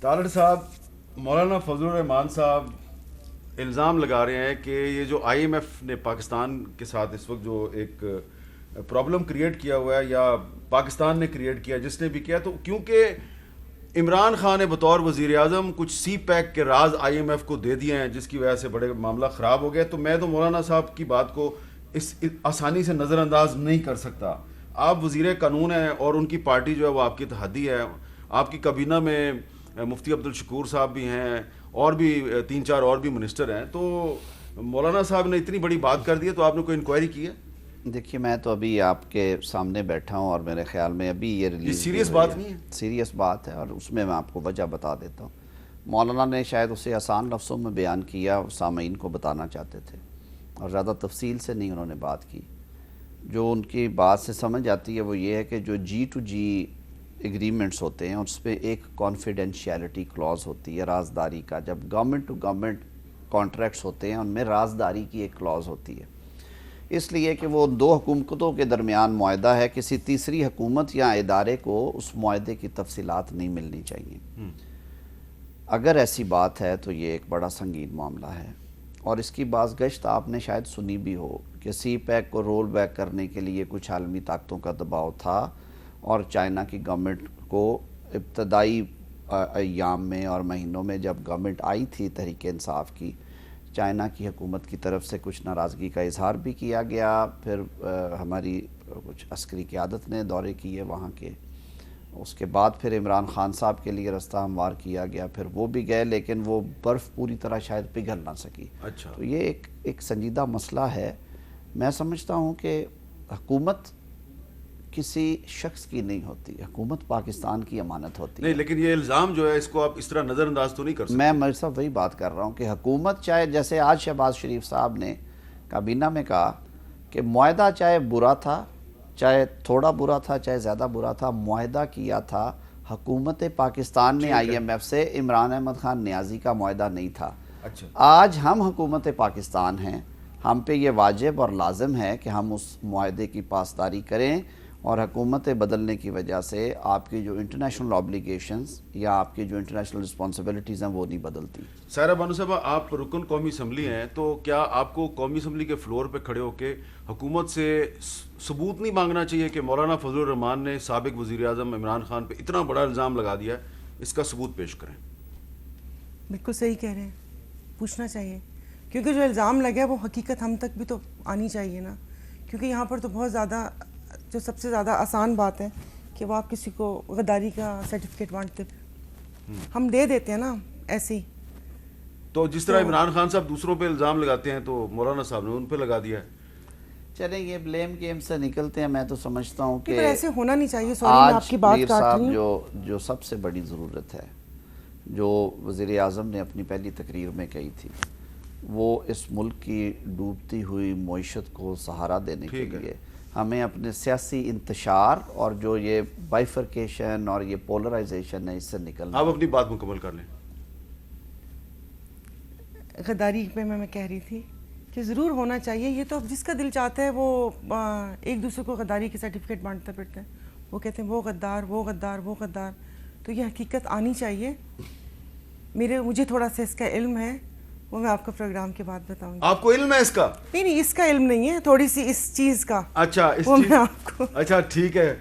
تارڑ صاحب، مولانا فضل الرحمان صاحب الزام لگا رہے ہیں کہ یہ جو آئی ایم ایف نے پاکستان کے ساتھ اس وقت جو ایک پرابلم کریٹ کیا ہوا ہے، یا پاکستان نے کریٹ کیا، جس نے بھی کیا، تو کیونکہ عمران خان نے بطور وزیر اعظم کچھ سی پیک کے راز آئی ایم ایف کو دے دیے ہیں، جس کی وجہ سے بڑے معاملہ خراب ہو گئے. تو میں تو مولانا صاحب کی بات کو اس آسانی سے نظر انداز نہیں کر سکتا. آپ وزیر قانون ہیں اور ان کی پارٹی جو ہے وہ آپ کی اتحادی ہے. آپ کی کابینہ میں مفتی عبدالشکور صاحب بھی ہیں، اور بھی 3-4 اور بھی منسٹر ہیں. تو مولانا صاحب نے اتنی بڑی بات کر دی ہے، تو آپ نے کوئی انکوائری کی ہے؟ دیکھیے، میں تو ابھی آپ کے سامنے بیٹھا ہوں اور میرے خیال میں ابھی یہ ریلیز سیریس بات نہیں ہے. سیریس بات ہے، اور اس میں آپ کو وجہ بتا دیتا ہوں. مولانا نے شاید اسے آسان لفظوں میں بیان کیا، سامعین کو بتانا چاہتے تھے، اور زیادہ تفصیل سے نہیں انہوں نے بات کی. جو ان کی بات سے سمجھ آتی ہے وہ یہ ہے کہ جو G2G ایگریمنٹس ہوتے ہیں اس پہ ایک کانفیڈینشیلٹی کلاز ہوتی ہے، رازداری کا. جب گورنمنٹ ٹو گورنمنٹ کانٹریکٹس ہوتے ہیں ان میں رازداری کی ایک کلاز ہوتی ہے، اس لیے کہ وہ دو حکومتوں کے درمیان معاہدہ ہے، کسی تیسری حکومت یا ادارے کو اس معاہدے کی تفصیلات نہیں ملنی چاہیے. اگر ایسی بات ہے تو یہ ایک بڑا سنگین معاملہ ہے، اور اس کی باز گشت آپ نے شاید سنی بھی ہو کہ سی پیک کو رول بیک کرنے کے لیے کچھ عالمی طاقتوں کا دباؤ تھا، اور چائنا کی گورنمنٹ کو ابتدائی ایام میں اور مہینوں میں جب گورنمنٹ آئی تھی تحریک انصاف کی، چائنا کی حکومت کی طرف سے کچھ ناراضگی کا اظہار بھی کیا گیا. پھر ہماری کچھ عسکری قیادت نے دورے کیے وہاں کے. اس کے بعد پھر عمران خان صاحب کے لیے رستہ ہموار کیا گیا، پھر وہ بھی گئے، لیکن وہ برف پوری طرح شاید پگھل نہ سکی. اچھا، تو یہ ایک سنجیدہ مسئلہ ہے. میں سمجھتا ہوں کہ حکومت کسی شخص کی نہیں ہوتی، حکومت پاکستان کی امانت ہوتی ہے. نہیں، لیکن یہ الزام جو ہے اس کو آپ اس طرح نظر انداز تو نہیں کر سکتے. میں مرزا صاحب وہی بات کر رہا ہوں کہ حکومت چاہے، جیسے آج شہباز شریف صاحب نے کابینہ میں کہا کہ معاہدہ چاہے برا تھا، چاہے تھوڑا برا تھا، چاہے زیادہ برا تھا، معاہدہ کیا تھا حکومت پاکستان نے آئی ایم ایف سے. عمران احمد خان نیازی کا معاہدہ نہیں تھا. اچھا، آج ہم حکومت پاکستان ہیں، ہم پہ یہ واجب اور لازم ہے کہ ہم اس معاہدے کی پاسداری کریں، اور حکومت بدلنے کی وجہ سے آپ کی جو انٹرنیشنل آبلیگیشنز یا آپ کی جو انٹرنیشنل رسپانسبلٹیز ہیں وہ نہیں بدلتی. سائرہ بانو صاحبہ، آپ رکن قومی اسمبلی ہیں، تو کیا آپ کو قومی اسمبلی کے فلور پہ کھڑے ہو کے حکومت سے ثبوت نہیں مانگنا چاہیے کہ مولانا فضل الرحمان نے سابق وزیر اعظم عمران خان پہ اتنا بڑا الزام لگا دیا ہے، اس کا ثبوت پیش کریں؟ بالکل صحیح کہہ رہے ہیں، پوچھنا چاہیے، کیونکہ جو الزام لگا ہے وہ حقیقت ہم تک بھی تو آنی چاہیے نا. کیونکہ یہاں پر تو بہت زیادہ، جو سب سے زیادہ آسان بات ہے کہ وہ آپ کسی کو غداری کا سرٹیفکیٹ بانٹتے، ہم دے دیتے ہیں نا ایسے ہی. تو جس طرح عمران خان صاحب دوسروں پہ الزام لگاتے ہیں تو مولانا صاحب نے ان پہ لگا دیا ہے. چلیں، یہ بلیم گیم سے نکلتے ہیں. میں تو سمجھتا ہوں کہ ایسے ہونا نہیں چاہیے. سوری، میں آپ کی بات میر کاٹ صاحب رہی ہوں. جو سب سے بڑی ضرورت ہے، جو وزیر اعظم نے اپنی پہلی تقریر میں کہی تھی، وہ اس ملک کی ڈوبتی ہوئی معیشت کو سہارا دینے کے لیے ہمیں اپنے سیاسی انتشار اور جو یہ بائیفرکیشن اور یہ پولرائزیشن ہے اس سے نکلنا. آپ اپنی بات مکمل کر لیں. غداری پہ میں کہہ رہی تھی کہ ضرور ہونا چاہیے. یہ تو جس کا دل چاہتا ہے وہ ایک دوسرے کو غداری کے سرٹیفکیٹ بانٹتے پھرتے ہیں. وہ کہتے ہیں وہ غدار، وہ غدار، وہ غدار. تو یہ حقیقت آنی چاہیے. مجھے تھوڑا سا اس کا علم ہے، وہ میں آپ کو پروگرام کے بعد بتاؤں گی. آپ کو علم ہے اس کا؟ نہیں، اس کا علم نہیں ہے، تھوڑی سی اس چیز کا. اچھا، وہ میں آپ کو اچھا ٹھیک ہے.